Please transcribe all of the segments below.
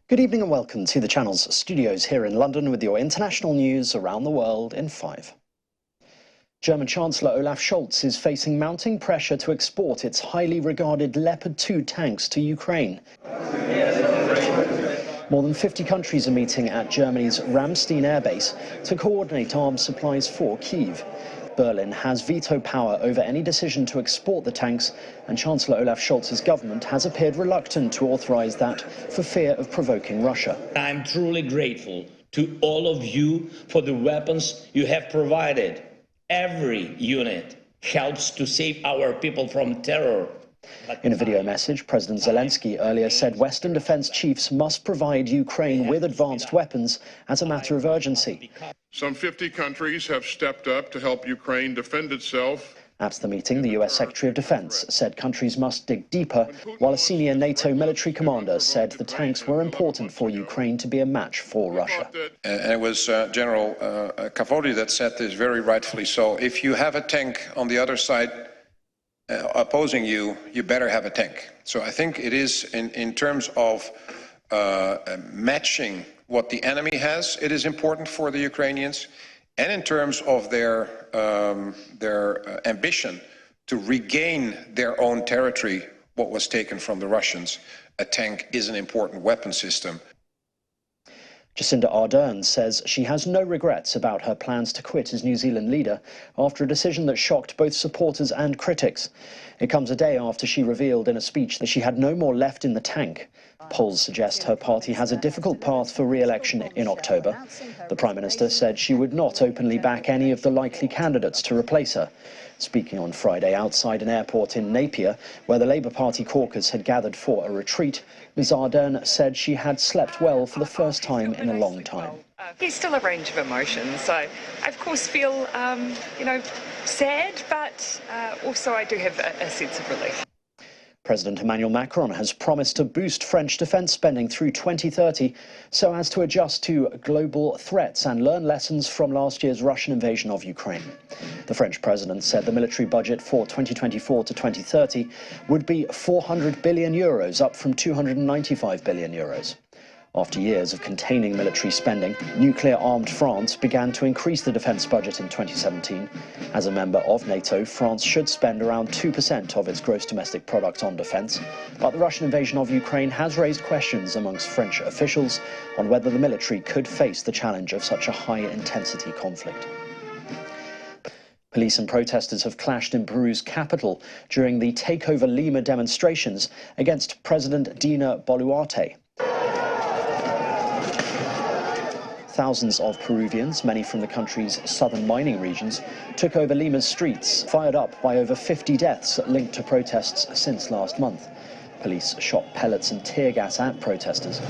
Good evening and welcome to the channel's studios here in London with your international news around the world in 5. German Chancellor Olaf Scholz is facing mounting pressure to export its highly regarded Leopard 2 tanks to Ukraine. More than 50 countries are meeting at Germany's Ramstein airbase to coordinate arms supplies for Kyiv. Berlin has veto power over any decision to export the tanks, and Chancellor Olaf Scholz's government has appeared reluctant to authorize that for fear of provoking Russia. I'm truly grateful to all of you for the weapons you have provided. Every unit helps to save our people from terror. In a video message, President Zelensky earlier said Western defense chiefs must provide Ukraine with advanced weapons as a matter of urgency. Some 50 countries have stepped up to help Ukraine defend itself. At the meeting, the US Secretary of Defense said countries must dig deeper, while a senior NATO military commander said the tanks were important for Ukraine to be a match for Russia. And it was General Cavoli that said this, very rightfully so. If you have a tank on the other side opposing you, you better have a tank. So I think it is, in terms of matching what the enemy has, it is important for the Ukrainians, and in terms of their ambition to regain their own territory, what was taken from the Russians, a tank is an important weapon system. Jacinda Ardern says she has no regrets about her plans to quit as New Zealand leader after a decision that shocked both supporters and critics. It comes a day after she revealed in a speech that she had no more left in the tank. Polls suggest her party has a difficult path for re-election in October. The Prime Minister said she would not openly back any of the likely candidates to replace her. Speaking on Friday outside an airport in Napier, where the Labour Party caucus had gathered for a retreat, Ms Ardern said she had slept well for the first time in a long time. There's still a range of emotions. So I, of course, feel, sad, but also I do have a sense of relief. President Emmanuel Macron has promised to boost French defence spending through 2030 so as to adjust to global threats and learn lessons from last year's Russian invasion of Ukraine. The French president said the military budget for 2024 to 2030 would be €400 billion, up from €295 billion. After years of containing military spending, nuclear-armed France began to increase the defence budget in 2017. As a member of NATO, France should spend around 2% of its gross domestic product on defence. But the Russian invasion of Ukraine has raised questions amongst French officials on whether the military could face the challenge of such a high-intensity conflict. Police and protesters have clashed in Peru's capital during the Takeover Lima demonstrations against President Dina Boluarte. Thousands of Peruvians, many from the country's southern mining regions, took over Lima's streets, fired up by over 50 deaths linked to protests since last month. Police shot pellets and tear gas at protesters.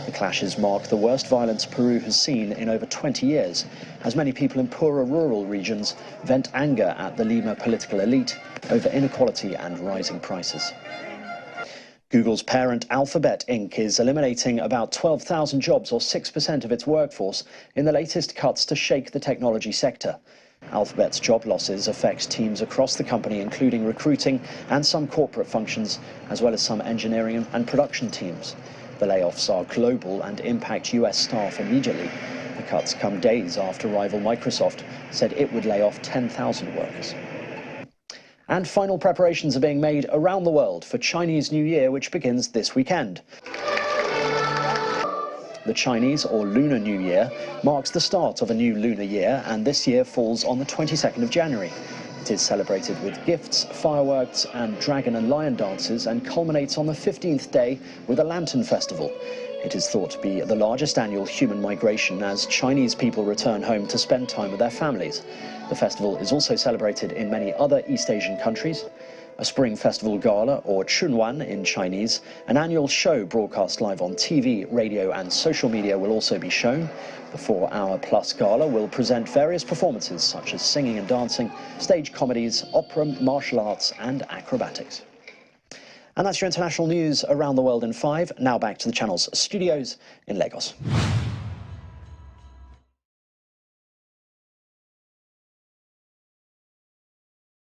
The clashes mark the worst violence Peru has seen in over 20 years, as many people in poorer rural regions vent anger at the Lima political elite over inequality and rising prices. Google's parent Alphabet Inc. is eliminating about 12,000 jobs, or 6% of its workforce, in the latest cuts to shake the technology sector. Alphabet's job losses affect teams across the company, including recruiting and some corporate functions, as well as some engineering and production teams. The layoffs are global and impact US staff immediately. The cuts come days after rival Microsoft said it would lay off 10,000 workers. And final preparations are being made around the world for Chinese New Year, which begins this weekend. The Chinese, or Lunar New Year, marks the start of a new lunar year, and this year falls on the 22nd of January. It is celebrated with gifts, fireworks and dragon and lion dances, and culminates on the 15th day with a lantern festival. It is thought to be the largest annual human migration as Chinese people return home to spend time with their families. The festival is also celebrated in many other East Asian countries. A Spring Festival Gala, or Chunwan in Chinese, an annual show broadcast live on TV, radio and social media, will also be shown. The 4-hour-plus gala will present various performances such as singing and dancing, stage comedies, opera, martial arts and acrobatics. And that's your international news around the world in 5. Now back to the channel's studios in Lagos.